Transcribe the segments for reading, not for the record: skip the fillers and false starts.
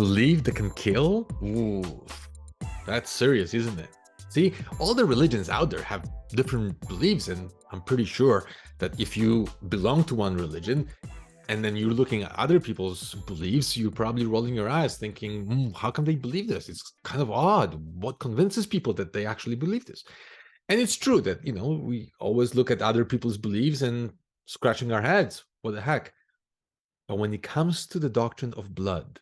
belief that can kill? Ooh, that's serious, isn't it? See, all the religions out there have different beliefs, and I'm pretty sure that if you belong to one religion and then you're looking at other people's beliefs, you're probably rolling your eyes thinking, how can they believe this? It's kind of odd. What convinces people that they actually believe this? And it's true that, we always look at other people's beliefs and scratching our heads. What the heck? But when it comes to the doctrine of blood,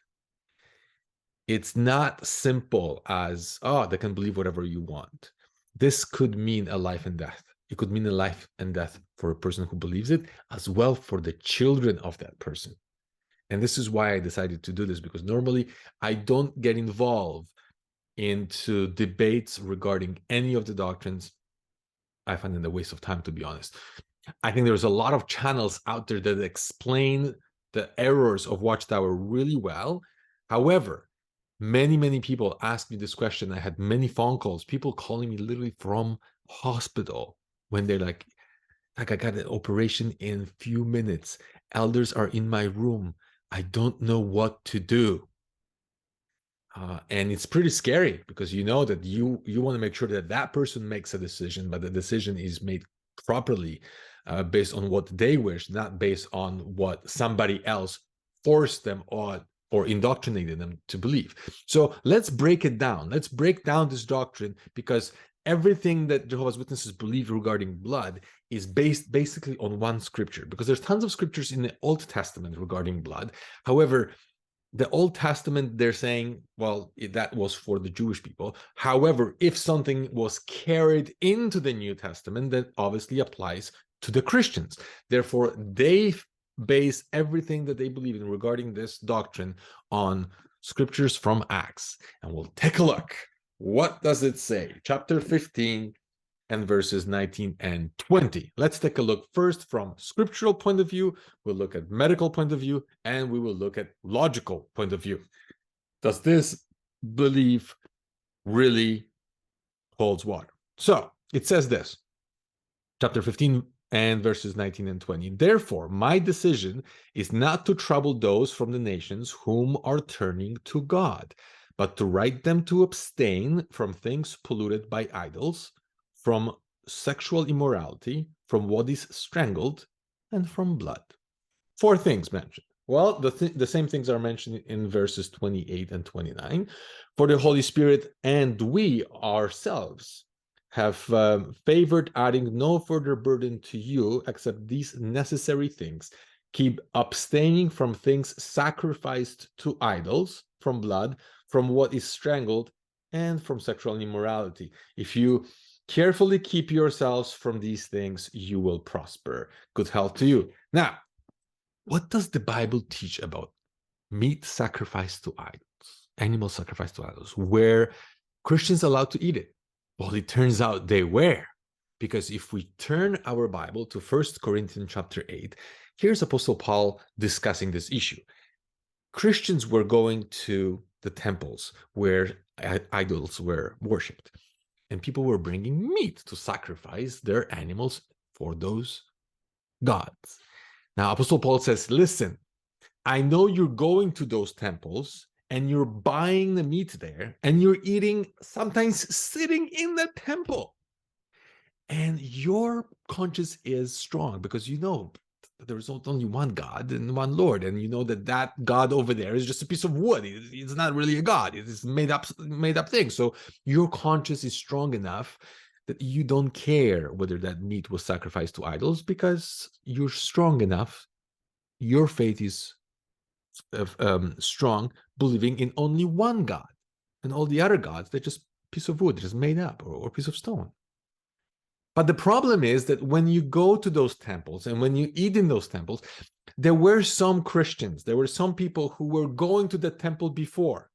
it's not simple as, they can believe whatever you want. This could mean a life and death. It could mean a life and death for a person who believes it, as well for the children of that person. And this is why I decided to do this, because normally I don't get involved into debates regarding any of the doctrines. I find it a waste of time, to be honest. I think there's a lot of channels out there that explain the errors of Watchtower really well. However, many people asked me this question. I had many phone calls, people calling me literally from hospital when they're like, I got an operation in a few minutes. Elders are in my room. I don't know what to do. And it's pretty scary, because you know that you want to make sure that that person makes a decision, but the decision is made properly based on what they wish, not based on what somebody else forced them on or indoctrinated them to believe. So let's break it down. Let's break down this doctrine, because everything that Jehovah's Witnesses believe regarding blood is based basically on one scripture, because there's tons of scriptures in the Old Testament regarding blood. However, the Old Testament, they're saying, well, that was for the Jewish people. However, if something was carried into the New Testament, that obviously applies to the Christians. Therefore, they base everything that they believe in regarding this doctrine on scriptures from Acts. And we'll take a look. What does it say? Chapter 15 and verses 19 and 20. Let's take a look first from scriptural point of view. We'll look at medical point of view, and we will look at logical point of view. Does this belief really holds water? So it says this, chapter 15 and verses 19 and 20. Therefore, my decision is not to trouble those from the nations whom are turning to God, but to write them to abstain from things polluted by idols, from sexual immorality, from what is strangled, and from blood. 4 things mentioned. Well, the same things are mentioned in verses 28 and 29. For the Holy Spirit and we ourselves have favored adding no further burden to you except these necessary things. Keep abstaining from things sacrificed to idols, from blood, from what is strangled, and from sexual immorality. If you carefully keep yourselves from these things, you will prosper. Good health to you. Now, what does the Bible teach about meat sacrificed to idols, animal sacrificed to idols? Were Christians allowed to eat it? Well, it turns out they were, because if we turn our Bible to 1 Corinthians chapter 8, here's Apostle Paul discussing this issue. Christians were going to the temples where idols were worshipped, and people were bringing meat to sacrifice their animals for those gods. Now, Apostle Paul says, listen, I know you're going to those temples and you're buying the meat there and you're eating, sometimes sitting in the temple. And your conscience is strong because you know there's only one God and one Lord, and you know that God over there is just a piece of wood. It's not really a God. It is made up thing. So your conscience is strong enough that you don't care whether that meat was sacrificed to idols, because you're strong enough. Your faith is strong, believing in only one God, and all the other gods, they're just piece of wood, just made up, or piece of stone. But the problem is that when you go to those temples and when you eat in those temples, there were some Christians, there were some people who were going to the temple before,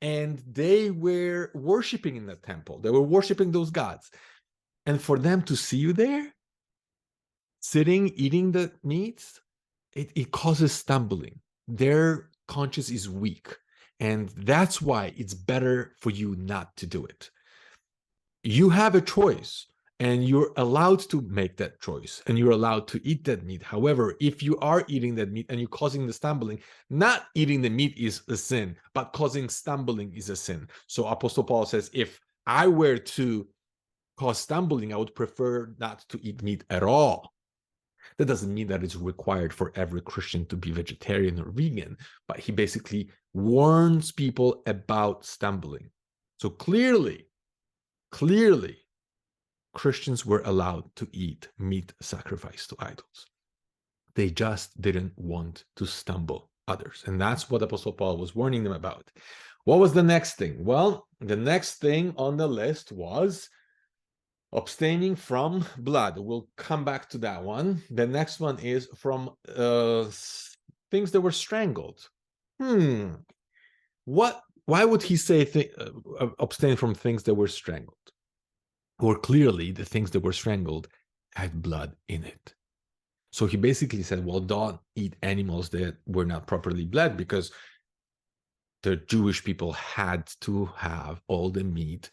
and they were worshiping in the temple. They were worshiping those gods. And for them to see you there, sitting, eating the meats, it causes stumbling. Their conscience is weak. And that's why it's better for you not to do it. You have a choice. And you're allowed to make that choice, and you're allowed to eat that meat. However, if you are eating that meat and you're causing the stumbling, not eating the meat is a sin, but causing stumbling is a sin. So Apostle Paul says, if I were to cause stumbling, I would prefer not to eat meat at all. That doesn't mean that it's required for every Christian to be vegetarian or vegan, but he basically warns people about stumbling. So clearly, Christians were allowed to eat meat sacrificed to idols. They just didn't want to stumble others. And that's what Apostle Paul was warning them about. What was the next thing? Well, the next thing on the list was abstaining from blood. We'll come back to that one. The next one is from things that were strangled. Why would he say abstain from things that were strangled? Or clearly the things that were strangled had blood in it. So he basically said, well, don't eat animals that were not properly bled, because the Jewish people had to have all the meat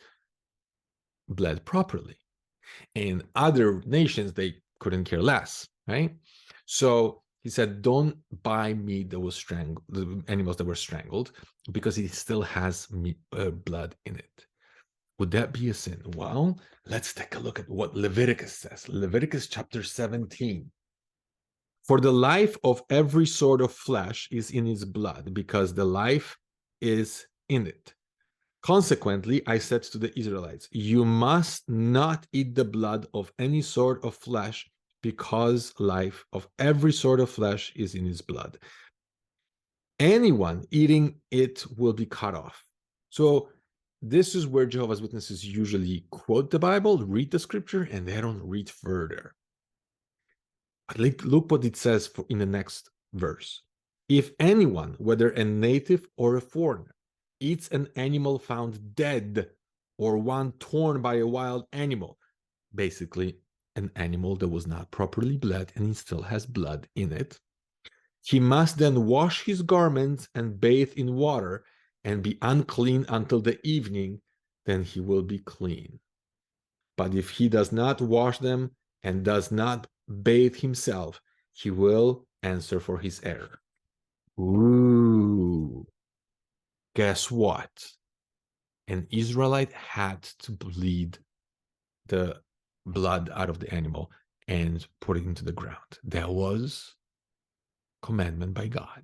bled properly. In other nations, they couldn't care less, right? So he said, don't buy meat that was strangled, the animals that were strangled, because it still has blood in it. Would that be a sin? Well, let's take a look at what Leviticus says. Leviticus chapter 17. For the life of every sort of flesh is in its blood, because the life is in it. Consequently, I said to the Israelites, you must not eat the blood of any sort of flesh, because life of every sort of flesh is in its blood. Anyone eating it will be cut off. So this is where Jehovah's Witnesses usually quote the Bible, read the scripture, and they don't read further. But look what it says in the next verse. If anyone, whether a native or a foreigner, eats an animal found dead or one torn by a wild animal, basically an animal that was not properly bled and it still has blood in it, he must then wash his garments and bathe in water and be unclean until the evening, then he will be clean. But if he does not wash them and does not bathe himself, he will answer for his error. Ooh. Guess what? An Israelite had to bleed the blood out of the animal and put it into the ground. That was commandment by God.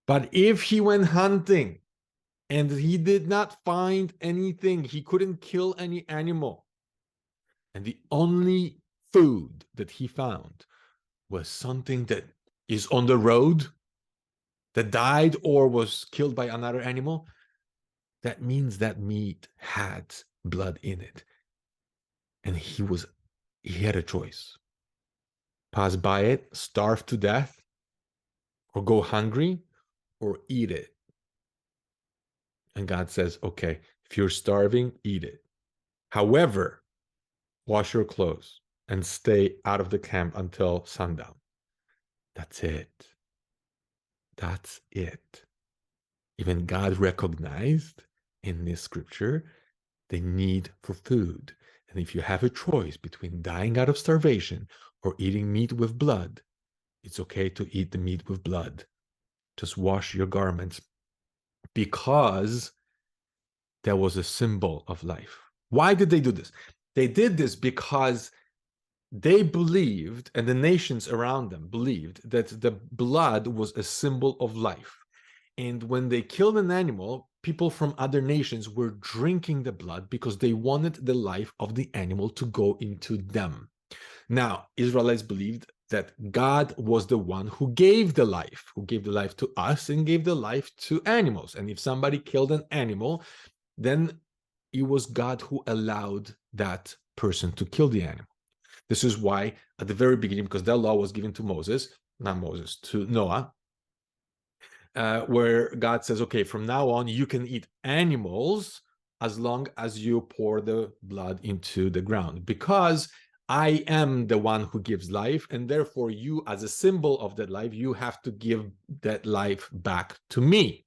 But if he went hunting and he did not find anything, he couldn't kill any animal, and the only food that he found was something that is on the road, that died or was killed by another animal, that means that meat had blood in it. And he had a choice. Pass by it, starve to death, or go hungry, or eat it. And God says, okay, if you're starving, eat it. However, wash your clothes and stay out of the camp until sundown. That's it. That's it. Even God recognized in this scripture the need for food. And if you have a choice between dying out of starvation or eating meat with blood, it's okay to eat the meat with blood. Just wash your garments, because that was a symbol of life. Why did they do this? They did this because they believed, and the nations around them believed, that the blood was a symbol of life. And when they killed an animal, people from other nations were drinking the blood because they wanted the life of the animal to go into them. Now, Israelites believed that God was the one who gave the life to us and gave the life to animals. And if somebody killed an animal, then it was God who allowed that person to kill the animal. This is why at the very beginning, because that law was given to to Noah, where God says, okay, from now on, you can eat animals as long as you pour the blood into the ground, because I am the one who gives life, and therefore you, as a symbol of that life, you have to give that life back to me,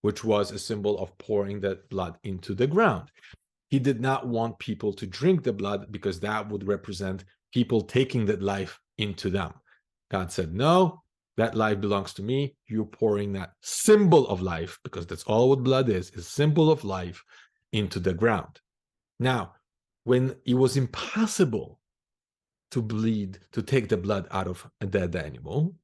which was a symbol of pouring that blood into the ground. He did not want people to drink the blood because that would represent people taking that life into them. God said, no, that life belongs to me. You're pouring that symbol of life, because that's all what blood is symbol of life, into the ground. Now, when it was impossible to bleed, to take the blood out of a dead animal,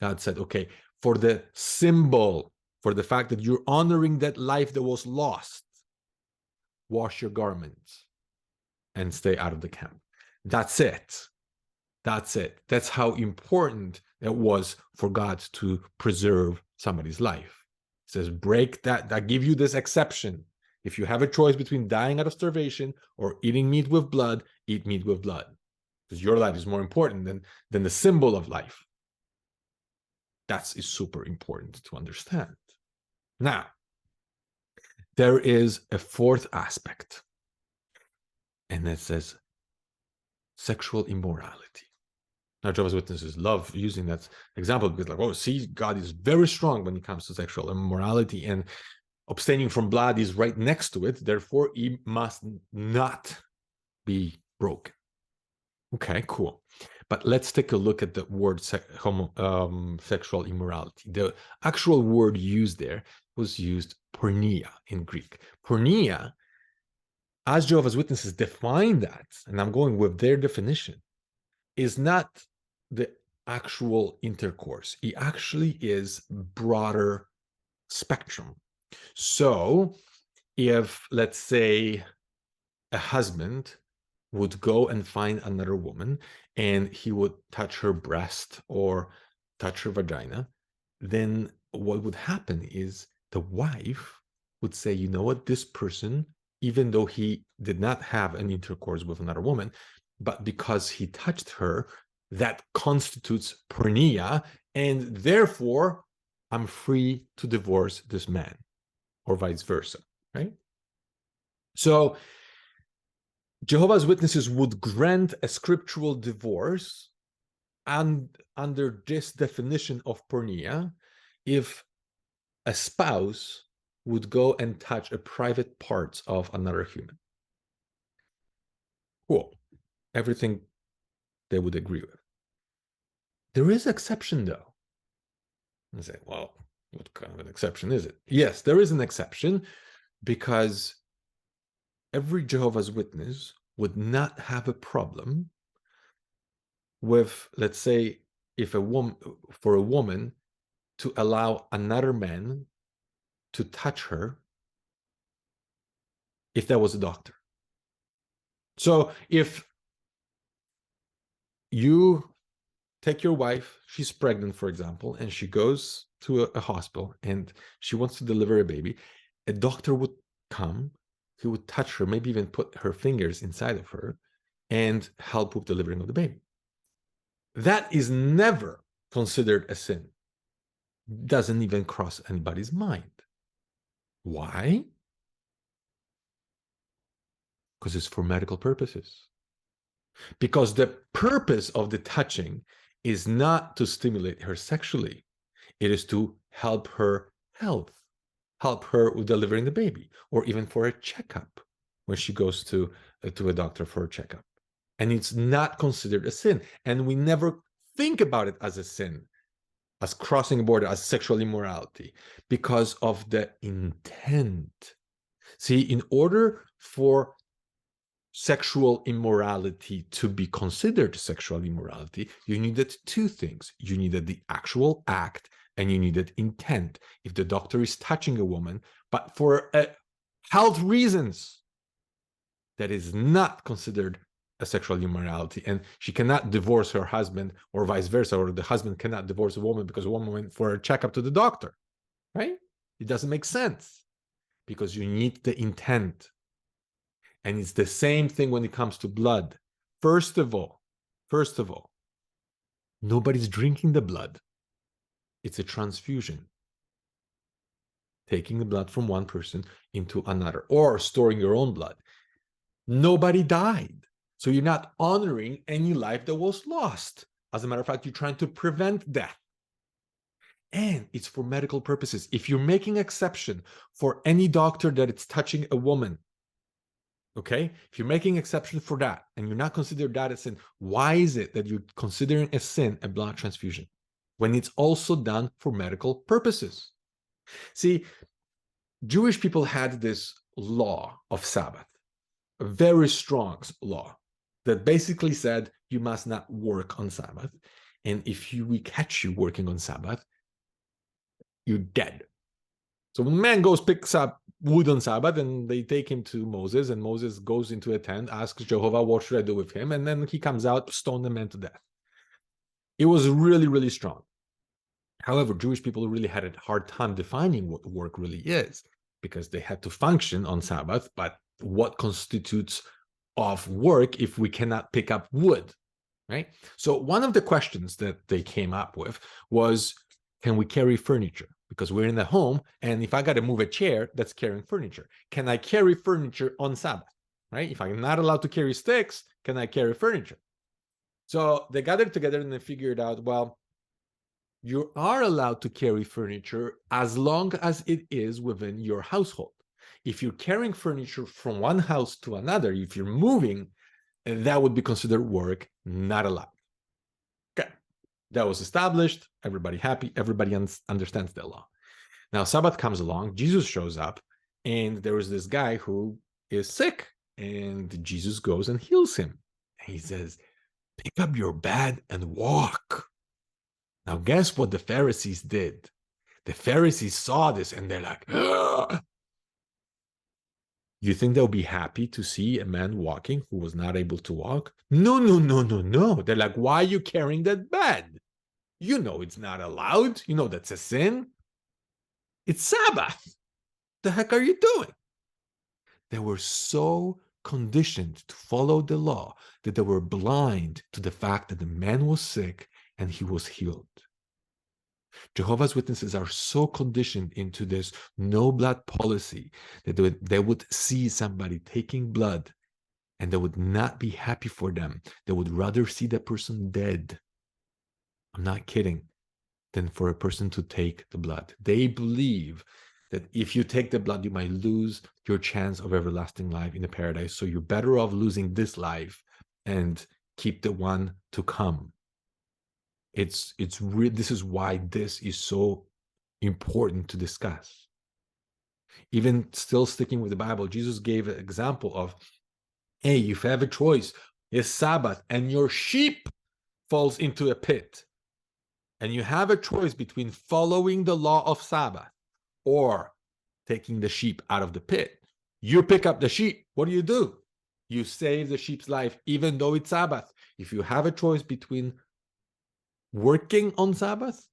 God said, okay, for the symbol, for the fact that you're honoring that life that was lost, wash your garments and stay out of the camp. That's it. That's it. That's how important it was for God to preserve somebody's life. It says, break that. I give you this exception. If you have a choice between dying out of starvation or eating meat with blood, eat meat with blood, because your life is more important than the symbol of life. That is super important to understand. Now, there is a fourth aspect, and it says sexual immorality. Now, Jehovah's Witnesses love using that example because, like, oh, see, God is very strong when it comes to sexual immorality, and abstaining from blood is right next to it. Therefore, it must not be broken. Okay, cool. But let's take a look at the word sexual immorality. The actual word used there was used porneia in Greek. Porneia, as Jehovah's Witnesses define that, and I'm going with their definition, is not the actual intercourse. It actually is broader spectrum. So if, let's say, a husband would go and find another woman and he would touch her breast or touch her vagina, then what would happen is the wife would say, you know what, this person, even though he did not have an intercourse with another woman, but because he touched her, that constitutes porneia, and therefore I'm free to divorce this man, or vice versa, right? So Jehovah's Witnesses would grant a scriptural divorce and under this definition of porneia if a spouse would go and touch a private parts of another human. Cool. Everything they would agree with. There is an exception, though. And say, well, what kind of an exception is it? Yes, there is an exception, because every Jehovah's Witness would not have a problem with, let's say, if a woman, for a woman to allow another man to touch her, if that was a doctor. So if you take your wife, she's pregnant, for example, and she goes to a hospital and she wants to deliver a baby, a doctor would come, he would touch her, maybe even put her fingers inside of her and help with delivering of the baby. That is never considered a sin. Doesn't even cross anybody's mind. Why? Because it's for medical purposes. Because the purpose of the touching is not to stimulate her sexually. It is to help her health, help her with delivering the baby, or even for a checkup when she goes to a doctor for a checkup. And it's not considered a sin. And we never think about it as a sin, as crossing a border, as sexual immorality, because of the intent. See, in order for sexual immorality to be considered sexual immorality, you needed two things. You needed the actual act and you needed intent. If the doctor is touching a woman, but for health reasons, that is not considered a sexual immorality, and she cannot divorce her husband or vice versa, or the husband cannot divorce a woman because a woman went for a checkup to the doctor, right? It doesn't make sense because you need the intent. And it's the same thing when it comes to blood. First of all, nobody's drinking the blood. It's a transfusion. Taking the blood from one person into another, or storing your own blood. Nobody died. So you're not honoring any life that was lost. As a matter of fact, you're trying to prevent death. And it's for medical purposes. If you're making exception for any doctor that it's touching a woman, Okay, if you're making exception for that and you're not considering that a sin, why is it that you're considering a sin a blood transfusion when it's also done for medical purposes? See, Jewish people had this law of Sabbath, a very strong law that basically said you must not work on Sabbath. And if we catch you working on Sabbath, you're dead. So when a man goes, picks up wood on Sabbath, and they take him to Moses, and Moses goes into a tent, asks Jehovah, what should I do with him? And then he comes out, stone the man to death. It was really, really strong. However, Jewish people really had a hard time defining what work really is, because they had to function on Sabbath, but what constitutes of work if we cannot pick up wood, right? So one of the questions that they came up with was, can we carry furniture? Because we're in the home, and if I got to move a chair, that's carrying furniture. Can I carry furniture on Sabbath, right? If I'm not allowed to carry sticks, can I carry furniture? So they gathered together and they figured out, well, you are allowed to carry furniture as long as it is within your household. If you're carrying furniture from one house to another, if you're moving, that would be considered work, not allowed. Okay, that was established. Everybody happy. Everybody understands the law. Now, Sabbath comes along. Jesus shows up, and there is this guy who is sick, and Jesus goes and heals him. He says, pick up your bed and walk. Now, guess what the Pharisees did? The Pharisees saw this, and they're like, ugh. You think they'll be happy to see a man walking who was not able to walk? No, no, no, no, no. They're like, why are you carrying that bed? You know it's not allowed. You know that's a sin. It's Sabbath. The heck are you doing? They were so conditioned to follow the law that they were blind to the fact that the man was sick and he was healed. Jehovah's Witnesses are so conditioned into this no blood policy that they would see somebody taking blood and they would not be happy for them. They would rather see that person dead. I'm not kidding. Than for a person to take the blood. They believe that if you take the blood, you might lose your chance of everlasting life in the paradise. So you're better off losing this life and keep the one to come. This is why this is so important to discuss. Even still sticking with the Bible, Jesus gave an example of, hey, if you have a choice, it's Sabbath, and your sheep falls into a pit, and you have a choice between following the law of Sabbath or taking the sheep out of the pit. You pick up the sheep. What do? You save the sheep's life, even though it's Sabbath. If you have a choice between working on Sabbath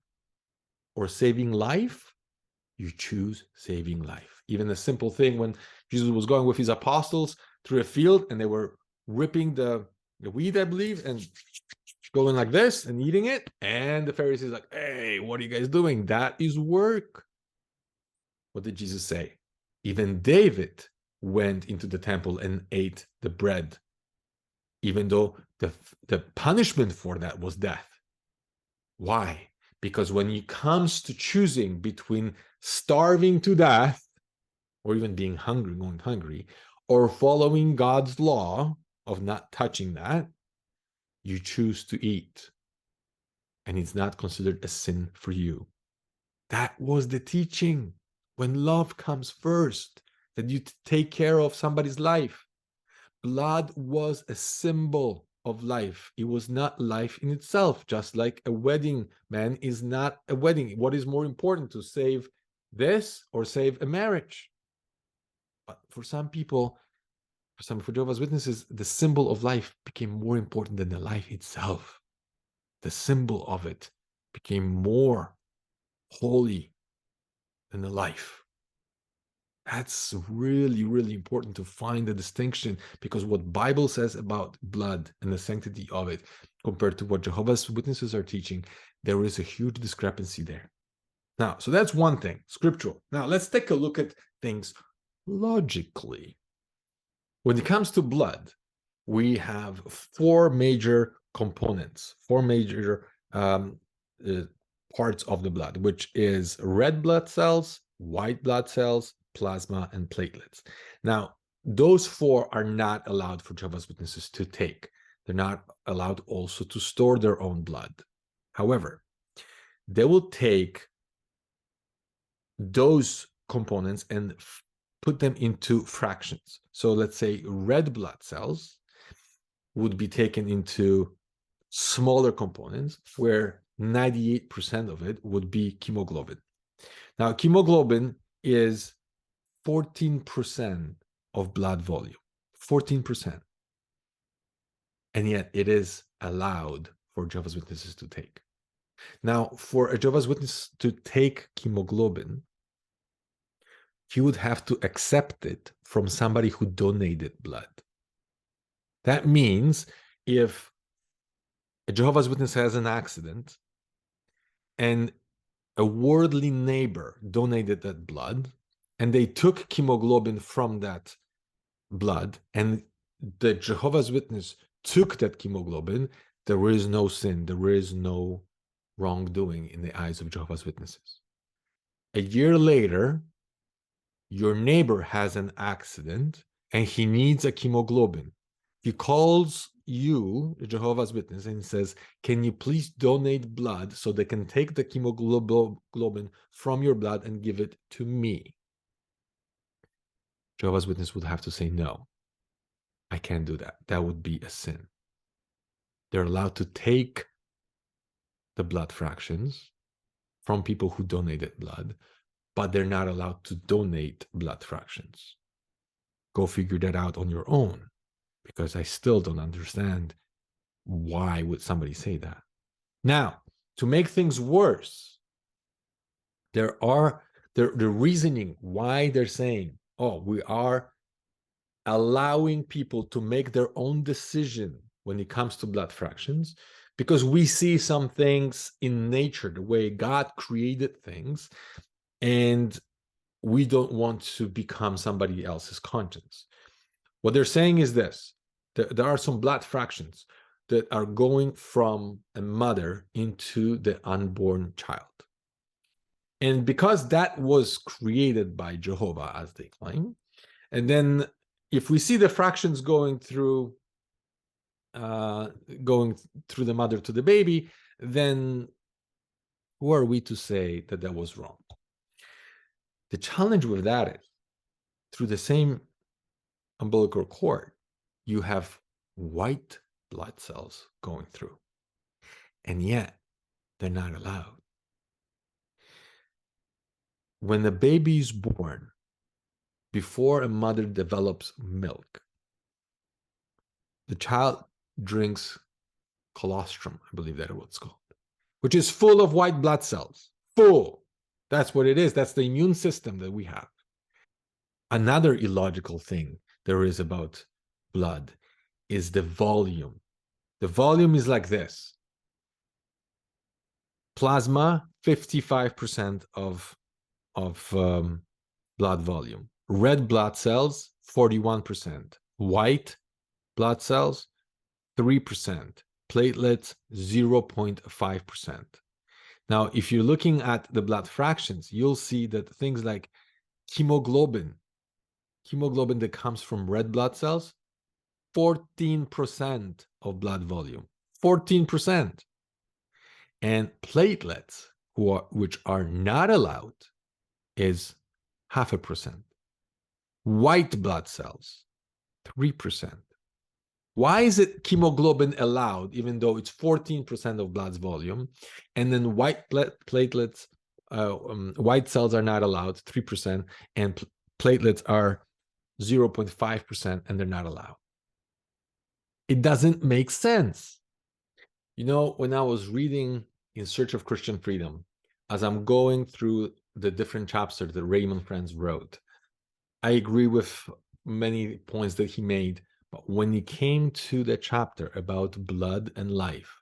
or saving life, you choose saving life. Even a simple thing when Jesus was going with his apostles through a field and they were ripping the weed, I believe, and going like this and eating it. And the Pharisees like, hey, what are you guys doing? That is work. What did Jesus say? Even David went into the temple and ate the bread, even though the punishment for that was death. Why? Because when it comes to choosing between starving to death or even being hungry, going hungry, or following God's law of not touching that, you choose to eat. And it's not considered a sin for you. That was the teaching. When love comes first, that you take care of somebody's life. Blood was a symbol of life. It was not life in itself, just like a wedding, man, is not a wedding. What is more important, to save this or save a marriage? But for some people, for Jehovah's Witnesses, the symbol of life became more important than the life itself. The symbol of it became more holy than the life. That's really, really important to find the distinction, because what Bible says about blood and the sanctity of it compared to what Jehovah's Witnesses are teaching, there is a huge discrepancy there. Now, so that's one thing, scriptural. Now, let's take a look at things logically. When it comes to blood, we have four major components, four major parts of the blood, which is red blood cells, white blood cells, plasma, and platelets. Now, those 4 are not allowed for Jehovah's Witnesses to take. They're not allowed also to store their own blood. However, they will take those components and put them into fractions. So let's say red blood cells would be taken into smaller components where 98% of it would be hemoglobin. Now, hemoglobin is 14% of blood volume, 14%. And yet it is allowed for Jehovah's Witnesses to take. Now, for a Jehovah's Witness to take hemoglobin, he would have to accept it from somebody who donated blood. That means if a Jehovah's Witness has an accident and a worldly neighbor donated that blood, and they took hemoglobin from that blood, and the Jehovah's Witness took that hemoglobin, there is no sin, there is no wrongdoing in the eyes of Jehovah's Witnesses. A year later, your neighbor has an accident and he needs a hemoglobin. He calls you, the Jehovah's Witness, and says, can you please donate blood so they can take the hemoglobin from your blood and give it to me? Jehovah's Witness would have to say, no, I can't do that. That would be a sin. They're allowed to take the blood fractions from people who donated blood, but they're not allowed to donate blood fractions. Go figure that out on your own, because I still don't understand why would somebody say that. Now, to make things worse, the reasoning why they're saying, oh, we are allowing people to make their own decision when it comes to blood fractions, because we see some things in nature, the way God created things, and we don't want to become somebody else's conscience. What they're saying is this: there are some blood fractions that are going from a mother into the unborn child. And because that was created by Jehovah, as they claim, and then if we see the fractions going through the mother to the baby, then who are we to say that that was wrong? The challenge with that is, through the same umbilical cord, you have white blood cells going through, and yet they're not allowed. When the baby is born, before a mother develops milk, the child drinks colostrum, I believe that is what it's called, which is full of white blood cells. Full. That's what it is. That's the immune system that we have. Another illogical thing there is about blood is the volume. The volume is like this. Plasma, 55% of blood volume. Red blood cells, 41%. White blood cells, 3%. Platelets, 0.5%. Now, if you're looking at the blood fractions, you'll see that things like hemoglobin that comes from red blood cells, 14% of blood volume. 14%. And platelets, which are not allowed, is 0.5%. White blood cells, 3%. Why is it hemoglobin allowed, even though it's 14% of blood's volume, and then white platelets, white cells are not allowed, 3%, and platelets are 0.5%, and they're not allowed? It doesn't make sense. You know, when I was reading In Search of Christian Freedom, as I'm going through the different chapters that Raymond Friends wrote, I agree with many points that he made. But when it came to the chapter about blood and life,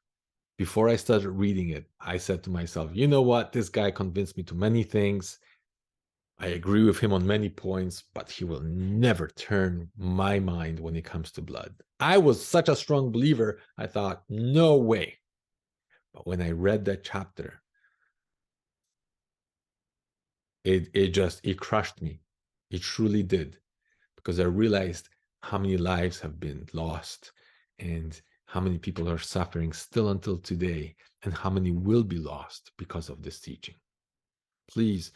before I started reading it, I said to myself, you know what? This guy convinced me to many things. I agree with him on many points, but he will never turn my mind when it comes to blood. I was such a strong believer, I thought, no way. But when I read that chapter, it crushed me. It truly did. because I realized how many lives have been lost and how many people are suffering still until today, and how many will be lost because of this teaching. Please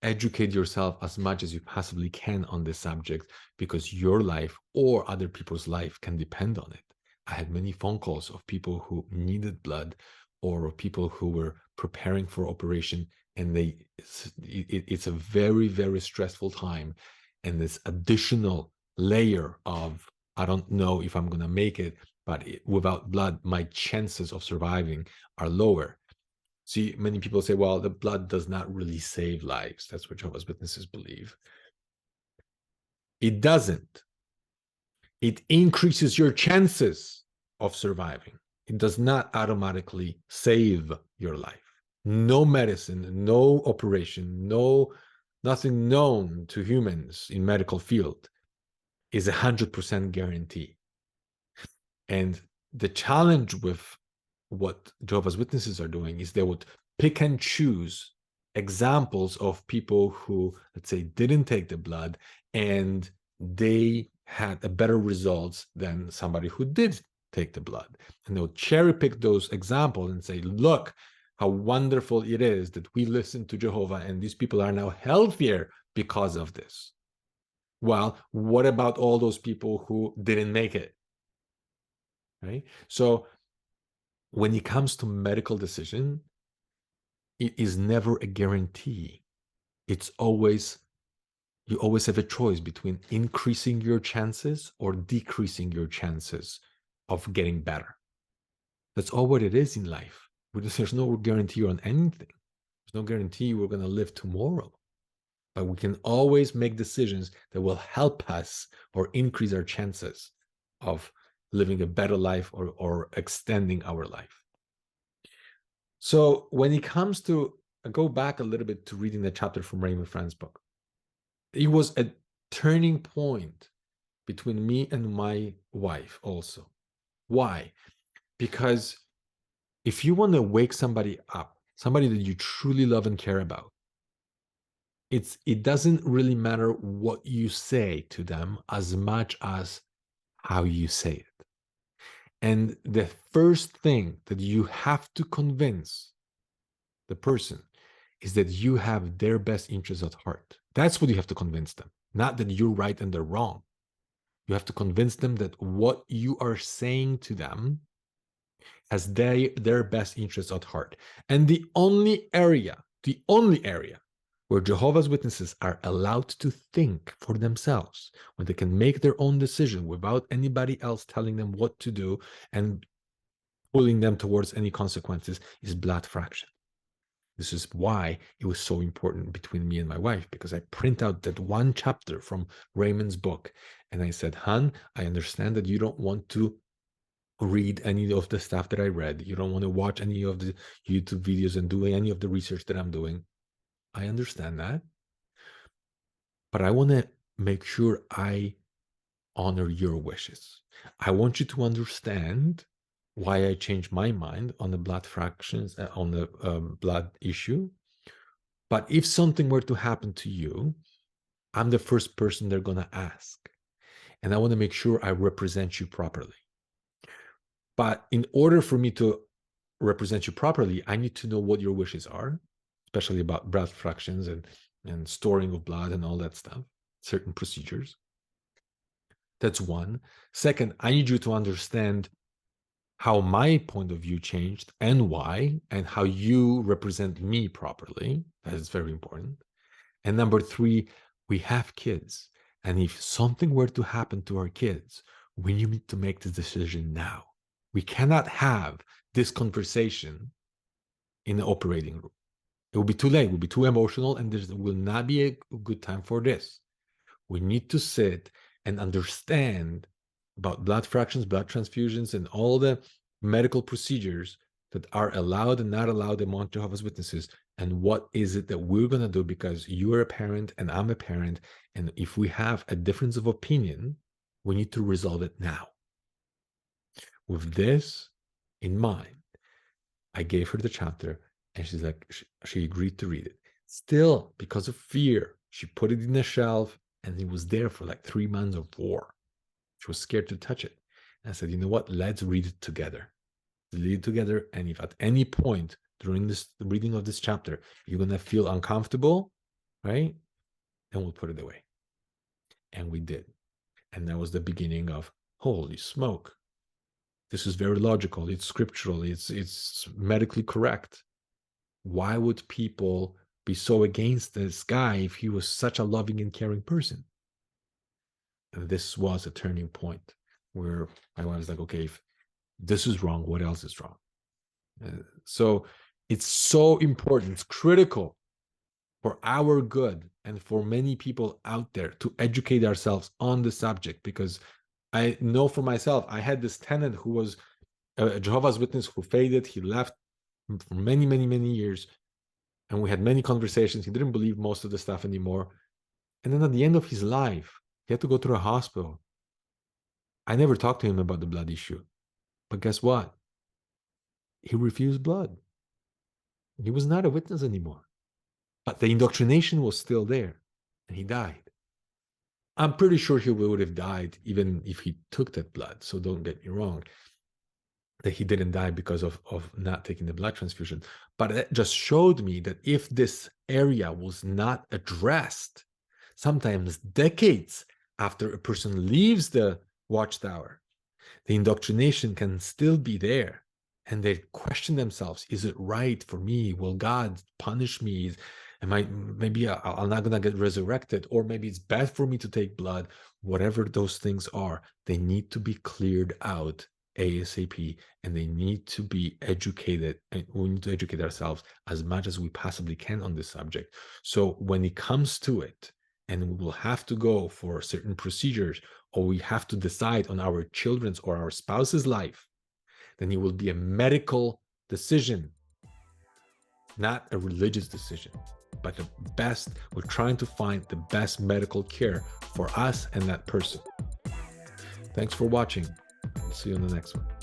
educate yourself as much as you possibly can on this subject, because your life or other people's life can depend on it. I had many phone calls of people who needed blood, or people who were preparing for operation, and it's a very, very stressful time, and this additional layer of, I don't know if I'm going to make it, but without blood my chances of surviving are lower. See, many people say, well, the blood does not really save lives. That's what Jehovah's Witnesses believe. It doesn't. It increases your chances of surviving. It does not automatically save your life. No medicine, no operation, nothing known to humans in medical field is 100% guarantee. And the challenge with what Jehovah's Witnesses are doing is they would pick and choose examples of people who, let's say, didn't take the blood and they had a better results than somebody who did take the blood. And they'll cherry pick those examples and say, look how wonderful it is that we listen to Jehovah and these people are now healthier because of this. Well, what about all those people who didn't make it? Right? So when it comes to medical decision, it is never a guarantee. It's always, you always have a choice between increasing your chances or decreasing your chances of getting better. That's all what it is in life. There's no guarantee on anything. There's no guarantee we're going to live tomorrow. But we can always make decisions that will help us or increase our chances of living a better life or extending our life. So when it comes to, I go back a little bit to reading the chapter from Raymond Franz's book. It was a turning point between me and my wife also. Why? Because if you want to wake somebody up, somebody that you truly love and care about, it doesn't really matter what you say to them as much as how you say it. And the first thing that you have to convince the person is that you have their best interests at heart. That's what you have to convince them, not that you're right and they're wrong. You have to convince them that what you are saying to them has their best interests at heart. And the only area where Jehovah's Witnesses are allowed to think for themselves, when they can make their own decision without anybody else telling them what to do and pulling them towards any consequences, is blood fraction. This is why it was so important between me and my wife, because I print out that one chapter from Raymond's book. And I said, hon, I understand that you don't want to read any of the stuff that I read. You don't want to watch any of the YouTube videos and do any of the research that I'm doing. I understand that. But I want to make sure I honor your wishes. I want you to understand why I changed my mind on the blood fractions, on the blood issue. But if something were to happen to you, I'm the first person they're going to ask. And I want to make sure I represent you properly. But in order for me to represent you properly, I need to know what your wishes are, especially about blood fractions and storing of blood and all that stuff, certain procedures. That's one. Second, I need you to understand how my point of view changed and why, and how you represent me properly. That is very important. And number three, we have kids. And if something were to happen to our kids, we need to make the decision now. We cannot have this conversation in the operating room. It will be too late. It will be too emotional, and there will not be a good time for this. We need to sit and understand about blood fractions, blood transfusions, and all the medical procedures that are allowed and not allowed among Jehovah's Witnesses. And what is it that we're going to do, because you're a parent and I'm a parent. And if we have a difference of opinion, we need to resolve it now. With this in mind, I gave her the chapter, and she's like, she agreed to read it. Still, because of fear, she put it in a shelf. And it was there for like 3 months or 4. She was scared to touch it. And I said, you know what? Let's read it together. Read it together. And if at any point during this reading of this chapter, you're going to feel uncomfortable, right? Then we'll put it away. And we did. And that was the beginning of, holy smoke. This is very logical. It's scriptural. It's medically correct. Why would people be so against this guy if he was such a loving and caring person? And this was a turning point where I was like, okay, if this is wrong, what else is wrong? So it's so important, it's critical for our good and for many people out there to educate ourselves on the subject, because I know for myself, I had this tenant who was a Jehovah's Witness who faded. He left for many, many, many years. And we had many conversations. He didn't believe most of the stuff anymore. And then at the end of his life, he had to go through a hospital. I never talked to him about the blood issue. But guess what? He refused blood. He was not a witness anymore. But the indoctrination was still there. And he died. I'm pretty sure he would have died even if he took that blood. So don't get me wrong, that he didn't die because of not taking the blood transfusion. But it just showed me that if this area was not addressed, sometimes decades after a person leaves the watchtower, the indoctrination can still be there. And they question themselves, is it right for me? Will God punish me? Maybe I'm not going to get resurrected, or maybe it's bad for me to take blood. Whatever those things are, they need to be cleared out ASAP, and they need to be educated, and we need to educate ourselves as much as we possibly can on this subject. So when it comes to it, and we will have to go for certain procedures, or we have to decide on our children's or our spouse's life, then it will be a medical decision, not a religious decision. But the best, we're trying to find the best medical care for us and that person. Thanks for watching. See you on the next one.